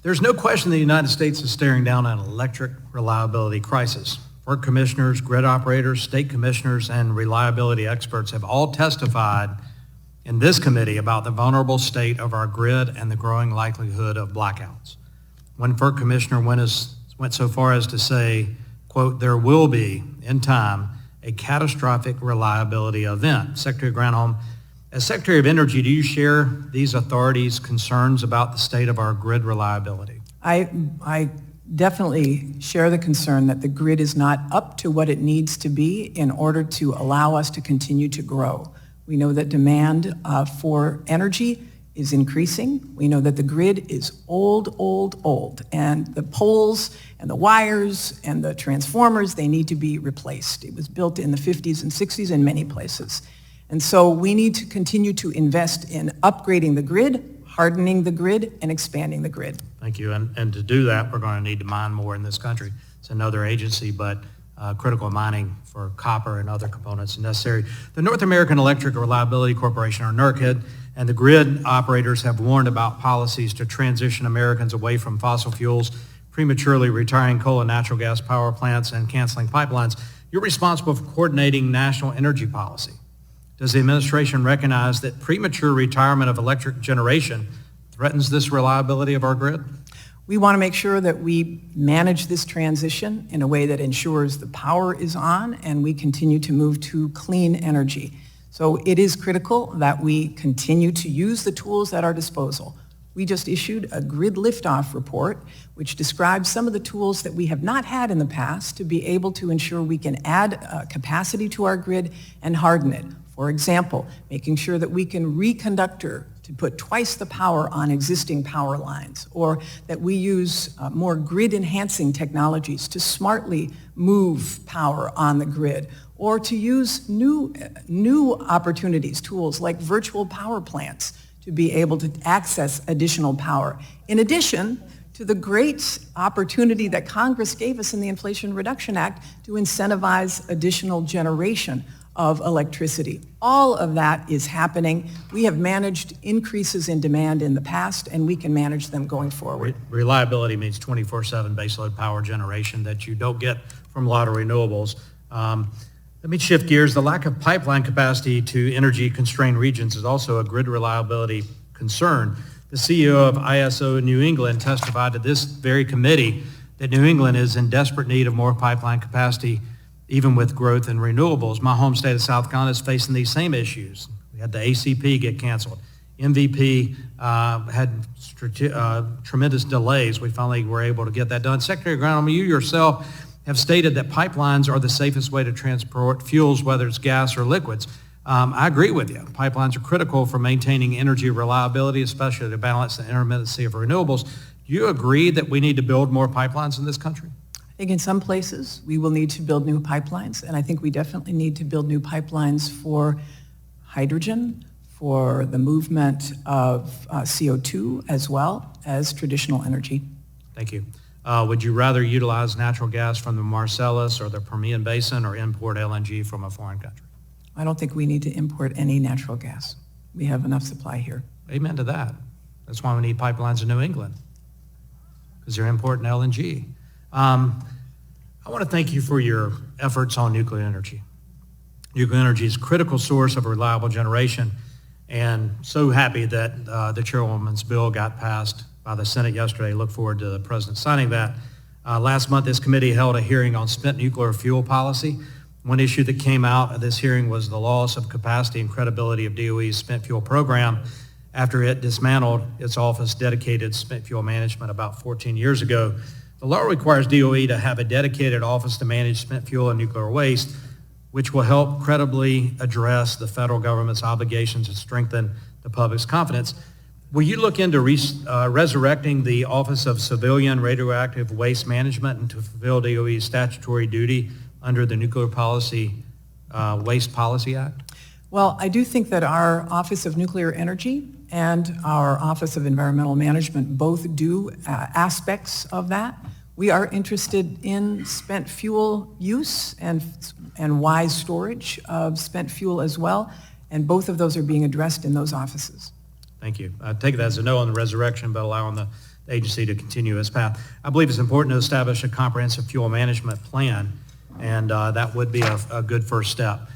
There's no question the United States is staring down an electric reliability crisis. FERC commissioners, grid operators, state commissioners, and reliability experts have all testified in this committee about the vulnerable state of our grid and the growing likelihood of blackouts. One FERC commissioner went so far as to say, quote, there will be, in time, a catastrophic reliability event. Secretary Granholm, as Secretary of Energy, do you share these authorities' concerns about the state of our grid reliability? I definitely share the concern that the grid is not up to what it needs to be in order to allow us to continue to grow. We know that demand for energy is increasing. We know that the grid is old, and the poles and the wires and the transformers, they need to be replaced. It was built in the 50s and 60s in many places. And so we need to continue to invest in upgrading the grid, hardening the grid, and expanding the grid. Thank you. And to do that, we're going to need to mine more in this country. It's another agency, but critical mining for copper and other components is necessary. The North American Electric Reliability Corporation, or NERC, and the grid operators have warned about policies to transition Americans away from fossil fuels, prematurely retiring coal and natural gas power plants, and canceling pipelines. You're responsible for coordinating national energy policy. Does the administration recognize that premature retirement of electric generation threatens this reliability of our grid? We want to make sure that we manage this transition in a way that ensures the power is on and we continue to move to clean energy. So it is critical that we continue to use the tools at our disposal. We just issued a grid liftoff report, which describes some of the tools that we have not had in the past to be able to ensure we can add capacity to our grid and harden it. For example, making sure that we can reconductor to put twice the power on existing power lines, or that we use more grid-enhancing technologies to smartly move power on the grid, or to use new opportunities, tools like virtual power plants to be able to access additional power. In addition to the great opportunity that Congress gave us in the Inflation Reduction Act to incentivize additional generation of electricity. All of that is happening. We have managed increases in demand in the past, and we can manage them going forward. Reliability means 24/7 baseload power generation that you don't get from a lot of renewables. Let me shift gears. The lack of pipeline capacity to energy-constrained regions is also a grid reliability concern. The CEO of ISO New England testified to this very committee that New England is in desperate need of more pipeline capacity, even with growth in renewables. My home state of South Carolina is facing these same issues. We had the ACP get canceled. MVP had tremendous delays. We finally were able to get that done. Secretary Granholm, you yourself have stated that pipelines are the safest way to transport fuels, whether it's gas or liquids. I agree with you. Pipelines are critical for maintaining energy reliability, especially to balance the intermittency of renewables. Do you agree that we need to build more pipelines in this country? I think in some places we will need to build new pipelines, and I think we definitely need to build new pipelines for hydrogen, for the movement of CO2, as well as traditional energy. Thank you. Would you rather utilize natural gas from the Marcellus or the Permian Basin or import LNG from a foreign country? I don't think we need to import any natural gas. We have enough supply here. Amen to that. That's why we need pipelines in New England, because they're importing LNG. I want to thank you for your efforts on nuclear energy. Nuclear energy is a critical source of reliable generation, and so happy that the chairwoman's bill got passed by the Senate yesterday. Look forward to the president signing that. Last month, this committee held a hearing on spent nuclear fuel policy. One issue that came out of this hearing was the loss of capacity and credibility of DOE's spent fuel program after it dismantled its office dedicated to spent fuel management about 14 years ago. The law requires DOE to have a dedicated office to manage spent fuel and nuclear waste, which will help credibly address the federal government's obligations and strengthen the public's confidence. Will you look into resurrecting the Office of Civilian Radioactive Waste Management and to fulfill DOE's statutory duty under the Nuclear Waste Policy Act? Well, I do think that our Office of Nuclear Energy and our Office of Environmental Management both do aspects of that. We are interested in spent fuel use and wise storage of spent fuel as well, and both of those are being addressed in those offices. Thank you. I take that as a no on the resurrection, but allowing the agency to continue its path. I believe it's important to establish a comprehensive fuel management plan, and that would be a good first step.